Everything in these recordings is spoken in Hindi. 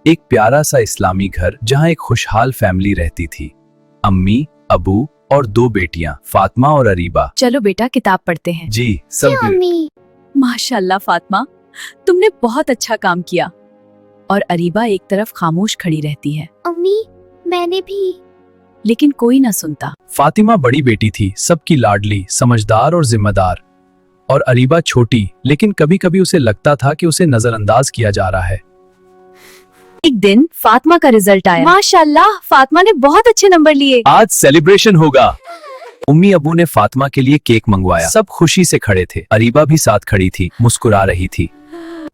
एक प्यारा सा इस्लामी घर जहाँ एक खुशहाल फैमिली रहती थी। अम्मी, अबू और 2 बेटियां फातिमा और अरीबा। चलो बेटा किताब पढ़ते हैं। जी सब अम्मी। माशाल्लाह फातिमा, तुमने बहुत अच्छा काम किया। और अरीबा एक तरफ खामोश खड़ी रहती है, अम्मी मैंने भी। लेकिन कोई ना सुनता। फातिमा बड़ी बेटी थी, सबकी लाडली, समझदार और जिम्मेदार। और अरीबा छोटी, लेकिन कभी कभी उसे लगता था कि उसे नजरअंदाज किया जा रहा है। एक दिन फातिमा का रिजल्ट आया। माशाल्लाह, फातिमा ने बहुत अच्छे नंबर लिए। आज सेलिब्रेशन होगा। उम्मी अबू ने फातिमा के लिए केक मंगवाया। सब खुशी से खड़े थे। अरीबा भी साथ खड़ी थी, मुस्कुरा रही थी।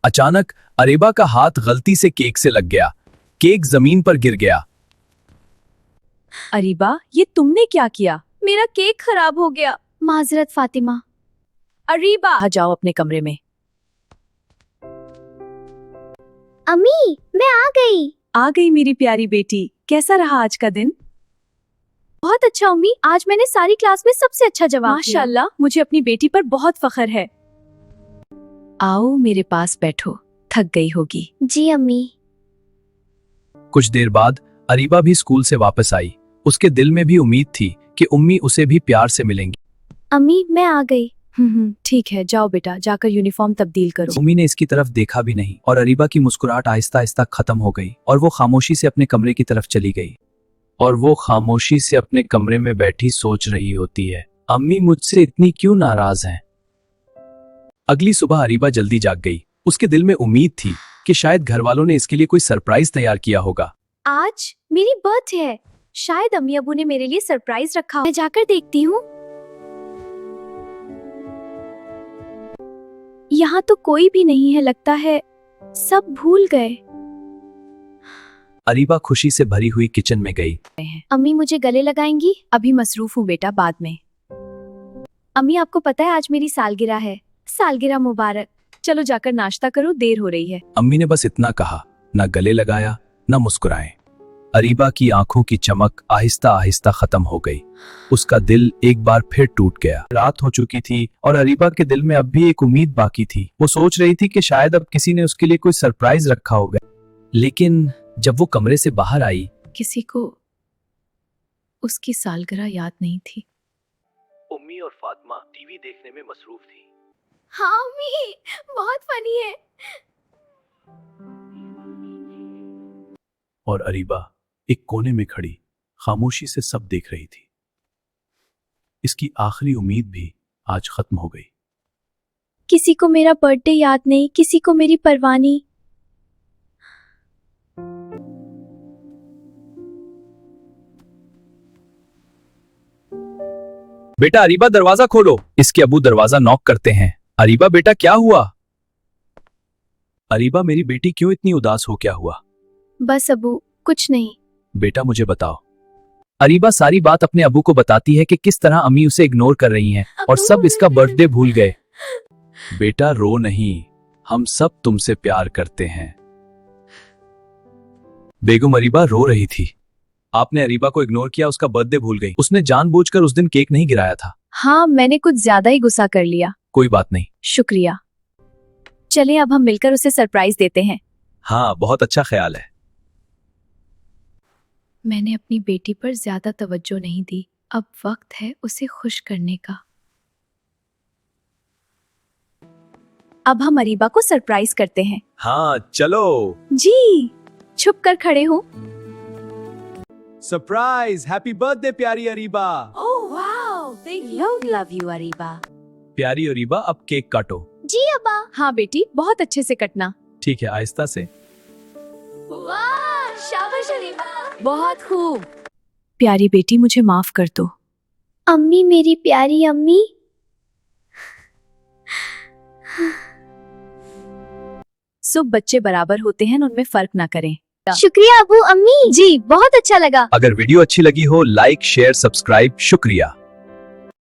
अचानक अरीबा का हाथ गलती से केक से लग गया। केक जमीन पर गिर गया। अरीबा, ये तुमने क्या किया? मेरा केक खराब हो गया। माजरत फातिमा। अरीबा, आ जाओ अपने कमरे में। अम्मी मैं आ गई। आ गई मेरी प्यारी बेटी। कैसा रहा आज का दिन? बहुत अच्छा अम्मी, आज मैंने सारी क्लास में सबसे अच्छा जवाब दिया। माशाल्लाह, मुझे अपनी बेटी पर बहुत फख्र है। आओ मेरे पास बैठो, थक गई होगी। जी अम्मी। कुछ देर बाद अरीबा भी स्कूल से वापस आई। उसके दिल में भी उम्मीद थी कि उम्मी उसे भी प्यार से मिलेंगी। अम्मी मैं आ गई। ठीक है, जाओ बेटा, जाकर यूनिफॉर्म तब्दील करो। उम्मी ने इसकी तरफ देखा भी नहीं और अरीबा की मुस्कुराहट आहिस्ता आहिस्ता खत्म हो गई और वो खामोशी से अपने कमरे की तरफ चली गई। और वो खामोशी से अपने कमरे में बैठी सोच रही होती है, अम्मी मुझसे इतनी क्यों नाराज हैं? अगली सुबह अरीबा जल्दी जाग गई। उसके दिल में उम्मीद थी कि शायद घर वालों ने इसके लिए कोई सरप्राइज तैयार किया होगा। आज मेरी बर्थडे है, शायद अम्मी अबू ने मेरे लिए सरप्राइज रखा हो। मैं जाकर देखती हूँ। यहाँ तो कोई भी नहीं है, लगता है सब भूल गए। अरीबा खुशी से भरी हुई किचन में गई। अम्मी मुझे गले लगाएंगी? अभी मसरूफ हूँ बेटा, बाद में। अम्मी आपको पता है आज मेरी सालगिरह है। सालगिरह मुबारक। चलो जाकर नाश्ता करो, देर हो रही है। अम्मी ने बस इतना कहा, ना गले लगाया ना मुस्कुराए। अरीबा की आंखों की चमक आहिस्ता आहिस्ता खत्म हो गई। उसका दिल एक बार फिर टूट गया। रात हो चुकी थी और अरीबा के दिल में अब भी एक उम्मीद बाकी थी। वो सोच रही थी कि शायद अब किसी ने उसके लिए कोई सरप्राइज रखा होगा। लेकिन जब वो कमरे से बाहर आई, किसी को उसकी सालगिरह याद नहीं थी। उम्मी और फातिमा टीवी देखने में मसरूफ थी। हाँ अम्मी, बहुत फनी है। और अरीबा एक कोने में खड़ी खामोशी से सब देख रही थी। इसकी आखिरी उम्मीद भी आज खत्म हो गई। किसी को मेरा बर्थडे याद नहीं, किसी को मेरी परवाह नहीं। बेटा अरीबा दरवाजा खोलो। इसके अबू दरवाजा नॉक करते हैं। अरीबा बेटा क्या हुआ? अरीबा मेरी बेटी क्यों इतनी उदास हो, क्या हुआ? बस अबू कुछ नहीं। बेटा मुझे बताओ। अरीबा सारी बात अपने अबू को बताती है कि किस तरह अम्मी उसे इग्नोर कर रही हैं और सब इसका बर्थडे भूल गए। बेटा रो नहीं, हम सब तुमसे प्यार करते हैं। बेगम अरीबा रो रही थी। आपने अरीबा को इग्नोर किया, उसका बर्थडे भूल गई। उसने जानबूझकर उस दिन केक नहीं गिराया था। हाँ, मैंने कुछ ज्यादा ही गुस्सा कर लिया। कोई बात नहीं। शुक्रिया। चलें अब हम मिलकर उसे सरप्राइज देते हैं। हाँ, बहुत अच्छा ख्याल है। मैंने अपनी बेटी पर ज्यादा तवज्जो नहीं दी। अब वक्त है उसे खुश करने का। अब हम अरीबा को सरप्राइज करते हैं। हाँ चलो। जी, छुप कर खड़े हो। सरप्राइज, हैप्पी बर्थडे प्यारी Areeba. Oh wow, love you Areeba. प्यारी अरीबा अब केक काटो। जी अब्बा। हाँ बेटी, बहुत अच्छे से कटना। ठीक है, आहिस्ता से। वाह, शाबाश अरीबा। बहुत खूब। प्यारी बेटी मुझे माफ कर दो। अम्मी मेरी प्यारी अम्मी। सब बच्चे बराबर होते हैं, उनमें फर्क ना करें। शुक्रिया अबू अम्मी। जी बहुत अच्छा लगा। अगर वीडियो अच्छी लगी हो, लाइक शेयर सब्सक्राइब। शुक्रिया।